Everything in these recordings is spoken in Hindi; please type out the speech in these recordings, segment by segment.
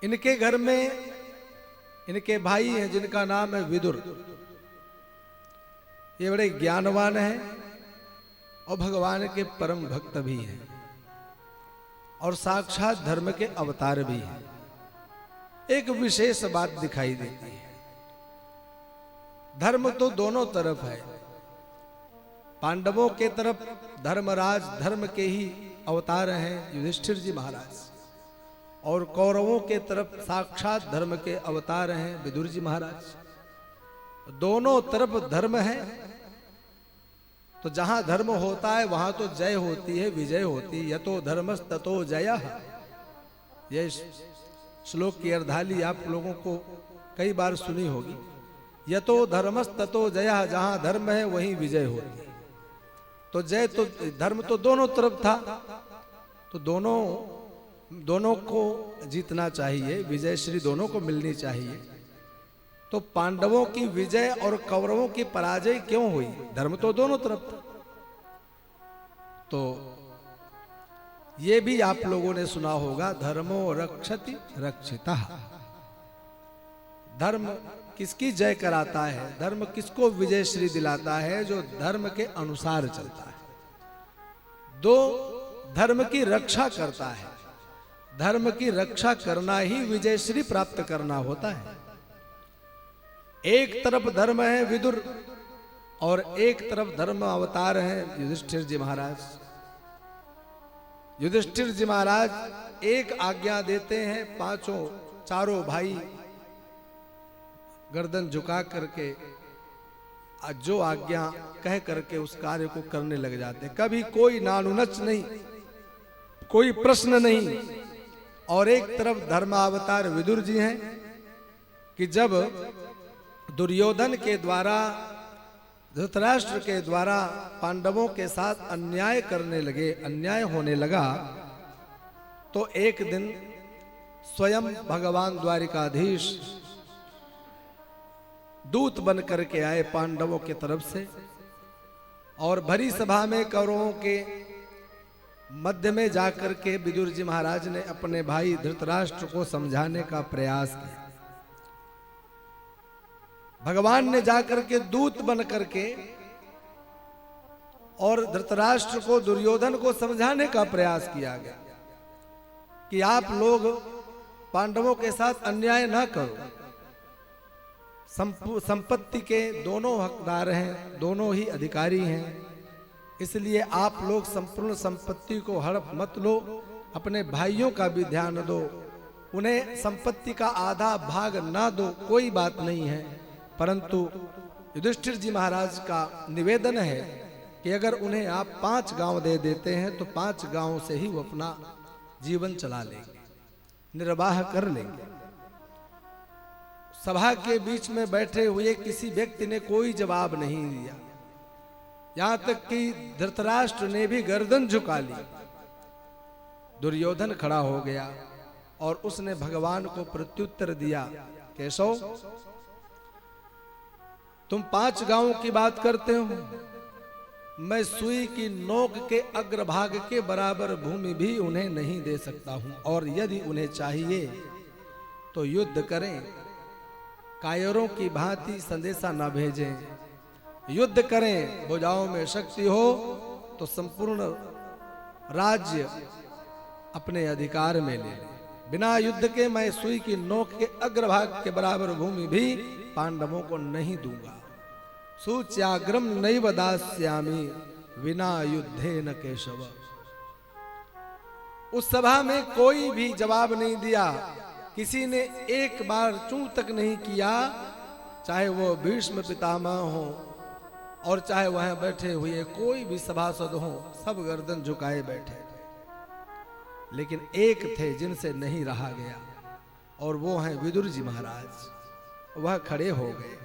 इनके घर में इनके भाई हैं जिनका नाम है विदुर। ये बड़े ज्ञानवान हैं और भगवान के परम भक्त भी हैं और साक्षात धर्म के अवतार भी हैं। एक विशेष बात दिखाई देती है, धर्म तो दोनों तरफ है। पांडवों के तरफ धर्मराज धर्म के ही अवतार हैं युधिष्ठिर जी महाराज, और कौरवों के तरफ साक्षात धर्म के अवतार हैं विदुर जी महाराज। दोनों तरफ धर्म है, तो जहां धर्म होता है वहां तो जय होती है, विजय होती है। यतो धर्मस् ततो जयः। यह श्लोक की अर्धाली आप लोगों को कई बार सुनी होगी। यतो धर्मस् ततो जयः, जहां धर्म है वहीं विजय होती है। तो जय तो धर्म तो दोनों तरफ था, तो दोनों को जीतना चाहिए, विजय श्री दोनों को मिलनी चाहिए। तो पांडवों की विजय और कौरवों की पराजय क्यों हुई? धर्म तो दोनों तरफ था। तो ये भी आप लोगों ने सुना होगा, धर्मो रक्षति रक्षितः। धर्म किसकी जय कराता है, धर्म किसको विजय श्री दिलाता है? जो धर्म के अनुसार चलता है, दो धर्म की रक्षा करता है। धर्म की रक्षा करना ही विजय श्री प्राप्त करना होता है। एक तरफ धर्म है विदुर और एक तरफ धर्म अवतार है युधिष्ठिर जी महाराज। युधिष्ठिर जी महाराज एक आज्ञा देते हैं, चारों भाई गर्दन झुका करके जो आज्ञा कह करके उस कार्य को करने लग जाते हैं। कभी कोई नानुनच नहीं, कोई प्रश्न नहीं। और एक तरफ धर्मावतार विदुर जी हैं कि जब दुर्योधन के द्वारा, धृतराष्ट्र के द्वारा पांडवों के साथ अन्याय करने लगे, अन्याय होने लगा, तो एक दिन स्वयं भगवान द्वारिकाधीश दूत बन करके आए पांडवों की तरफ से, और भरी सभा में कौरवों के मध्य में जाकर के विदुर जी महाराज ने अपने भाई धृतराष्ट्र को समझाने का प्रयास किया। भगवान ने जाकर के दूत बन करके और धृतराष्ट्र को, दुर्योधन को समझाने का प्रयास किया गया कि आप लोग पांडवों के साथ अन्याय न करो। संपत्ति के दोनों हकदार हैं, दोनों ही अधिकारी हैं, इसलिए आप लोग संपूर्ण संपत्ति को हड़प मत लो। अपने भाइयों का भी ध्यान दो, उन्हें संपत्ति का आधा भाग ना दो, कोई बात नहीं है। परंतु युधिष्ठिर जी महाराज का निवेदन है कि अगर उन्हें आप 5 गांव दे देते हैं तो 5 गांव से ही वो अपना जीवन चला लेंगे, निर्वाह कर लेंगे। सभा के बीच में बैठे हुए किसी व्यक्ति ने कोई जवाब नहीं दिया, यहां तक कि धृतराष्ट्र ने भी गर्दन झुका ली। दुर्योधन खड़ा हो गया और उसने भगवान को प्रत्युत्तर दिया, केशव तुम 5 गांवों की बात करते हो, मैं सुई की नोक के अग्रभाग के बराबर भूमि भी उन्हें नहीं दे सकता हूं। और यदि उन्हें चाहिए तो युद्ध करें, कायरों की भांति संदेशा न भेजें, युद्ध करें। भुजाओं में शक्ति हो तो संपूर्ण राज्य अपने अधिकार में ले लें। बिना युद्ध के मैं सुई की नोक के अग्रभाग के बराबर भूमि भी पांडवों को नहीं दूंगा। सुच्याग्रम नैव दास्यामि विना युद्धे न केशव। उस सभा में कोई भी जवाब नहीं दिया, किसी ने एक बार चूं तक नहीं किया, चाहे वो भीष्म पितामह हो और चाहे वहां बैठे हुए कोई भी सभासद हो, सब गर्दन झुकाए बैठे थे। लेकिन एक थे जिनसे नहीं रहा गया, और वो हैं विदुर जी महाराज। वह खड़े हो गए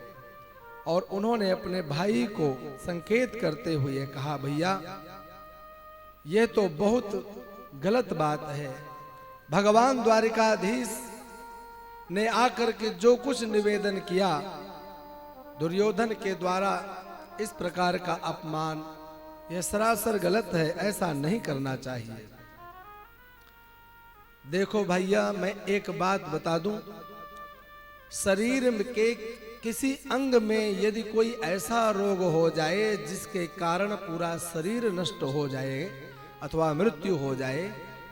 और उन्होंने अपने भाई को संकेत करते हुए कहा, भैया यह तो बहुत गलत बात है। भगवान द्वारिकाधीश ने आकर के जो कुछ निवेदन किया, दुर्योधन के द्वारा इस प्रकार का अपमान, यह सरासर गलत है, ऐसा नहीं करना चाहिए। देखो भैया, मैं एक बात बता दूं, शरीर के किसी अंग में यदि कोई ऐसा रोग हो जाए जिसके कारण पूरा शरीर नष्ट हो जाए अथवा मृत्यु हो जाए,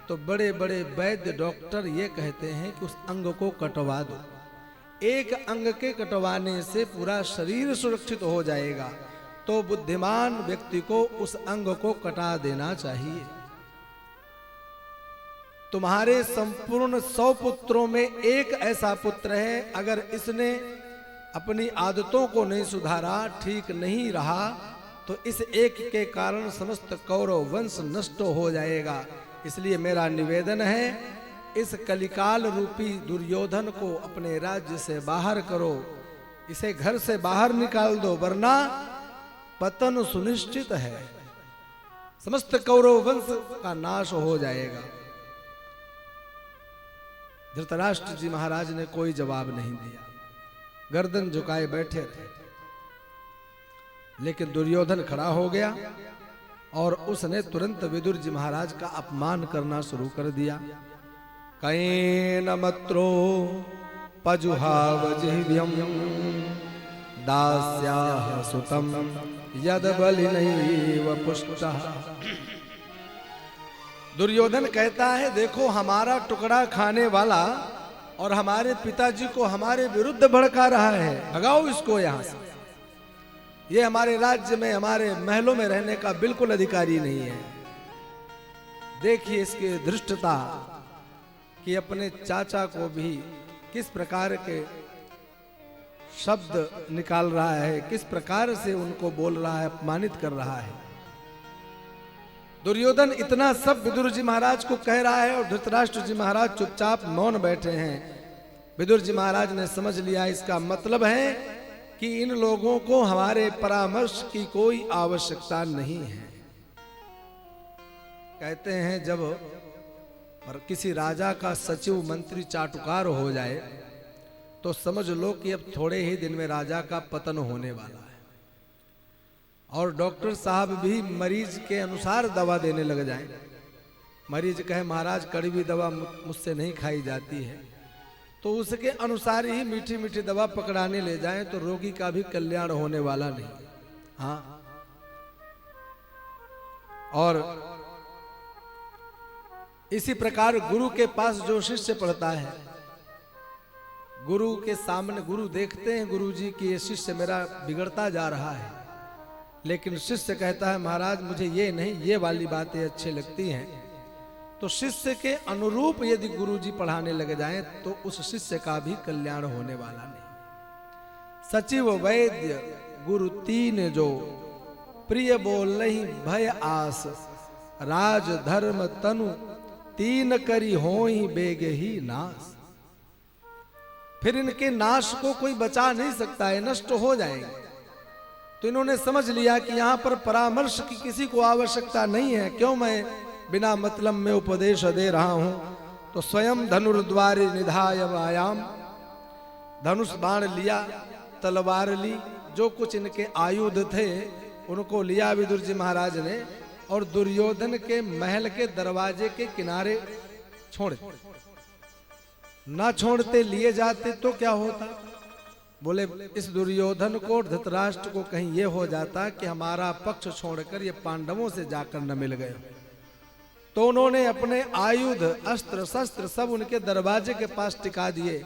तो बड़े बड़े वैद्य डॉक्टर ये कहते हैं कि उस अंग को कटवा दो। एक अंग के कटवाने से पूरा शरीर सुरक्षित हो जाएगा, तो बुद्धिमान व्यक्ति को उस अंग को कटा देना चाहिए। तुम्हारे संपूर्ण 100 पुत्रों में एक ऐसा पुत्र है, अगर इसने अपनी आदतों को नहीं सुधारा, ठीक नहीं रहा, तो इस एक के कारण समस्त कौरव वंश नष्ट हो जाएगा। इसलिए मेरा निवेदन है, इस कलिकाल रूपी दुर्योधन को अपने राज्य से बाहर करो, इसे घर से बाहर निकाल दो, वरना पतन सुनिश्चित है, समस्त कौरव वंश का नाश हो जाएगा। धृतराष्ट्र जी महाराज ने कोई जवाब नहीं दिया, गर्दन झुकाए बैठे रहे। लेकिन दुर्योधन खड़ा हो गया और उसने तुरंत विदुर जी महाराज का अपमान करना शुरू कर दिया। कैन मत्रो पजुहाव जिह्व्यम दास्याह सुतम यद बलिनैव पुष्टः। दुर्योधन कहता है, देखो हमारा टुकड़ा खाने वाला और हमारे पिताजी को हमारे विरुद्ध भड़का रहा है, भगाओ इसको यहां से। ये हमारे राज्य में, हमारे महलों में रहने का बिल्कुल अधिकारी नहीं है। देखिए इसकी धृष्टता कि अपने चाचा को भी किस प्रकार के शब्द निकाल रहा है, किस प्रकार से उनको बोल रहा है, अपमानित कर रहा है। दुर्योधन इतना सब विदुर जी महाराज को कह रहा है और धृतराष्ट्र जी महाराज चुपचाप मौन बैठे हैं। विदुर जी महाराज ने समझ लिया, इसका मतलब है कि इन लोगों को हमारे परामर्श की कोई आवश्यकता नहीं है। कहते हैं जब किसी राजा का सचिव मंत्री चाटुकार हो जाए तो समझ लो कि अब थोड़े ही दिन में राजा का पतन होने वाला है, और डॉक्टर साहब भी मरीज के अनुसार दवा देने लग जाएं। मरीज कहे महाराज कड़वी दवा मुझसे नहीं खाई जाती है, तो उसके अनुसार ही मीठी मीठी दवा पकड़ाने ले जाएं, तो रोगी का भी कल्याण होने वाला नहीं। हाँ, और इसी प्रकार गुरु के पास जो शिष्य पढ़ता है, गुरु के सामने गुरु देखते हैं गुरु जी कि ये शिष्य मेरा बिगड़ता जा रहा है, लेकिन शिष्य कहता है महाराज मुझे ये नहीं, ये वाली बातें अच्छी लगती हैं, तो शिष्य के अनुरूप यदि गुरु जी पढ़ाने लग जाएं तो उस शिष्य का भी कल्याण होने वाला नहीं। सचिव वैद्य गुरु तीन जो, प्रिय बोल नहीं भय आस, राज धर्म तनु तीन करी होई बेगे ही नाश। फिर इनके नाश को कोई बचा नहीं सकता है, नष्ट हो जाएंगे। तो इन्होंने समझ लिया कि यहां पर परामर्श की किसी को आवश्यकता नहीं है, क्यों मैं बिना मतलब में उपदेश दे रहा हूं। तो स्वयं धनुर्द्वारे निधाय वायाम, धनुष बाण लिया, तलवार ली, जो कुछ इनके आयुध थे उनको लिया विदुर जी महाराज ने, और दुर्योधन के महल के दरवाजे के किनारे छोड़े। ना छोड़ते लिए जाते तो क्या होता? बोले इस दुर्योधन को, धृतराष्ट्र को कहीं ये हो जाता कि हमारा पक्ष छोड़कर ये पांडवों से जाकर न मिल गए, तो उन्होंने अपने आयुध अस्त्र शस्त्र सब उनके दरवाजे के पास टिका दिए।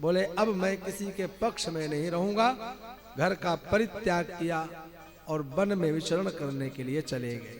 बोले अब मैं किसी के पक्ष में नहीं रहूंगा, घर का परित्याग किया और वन में विचरण करने के लिए चले गए।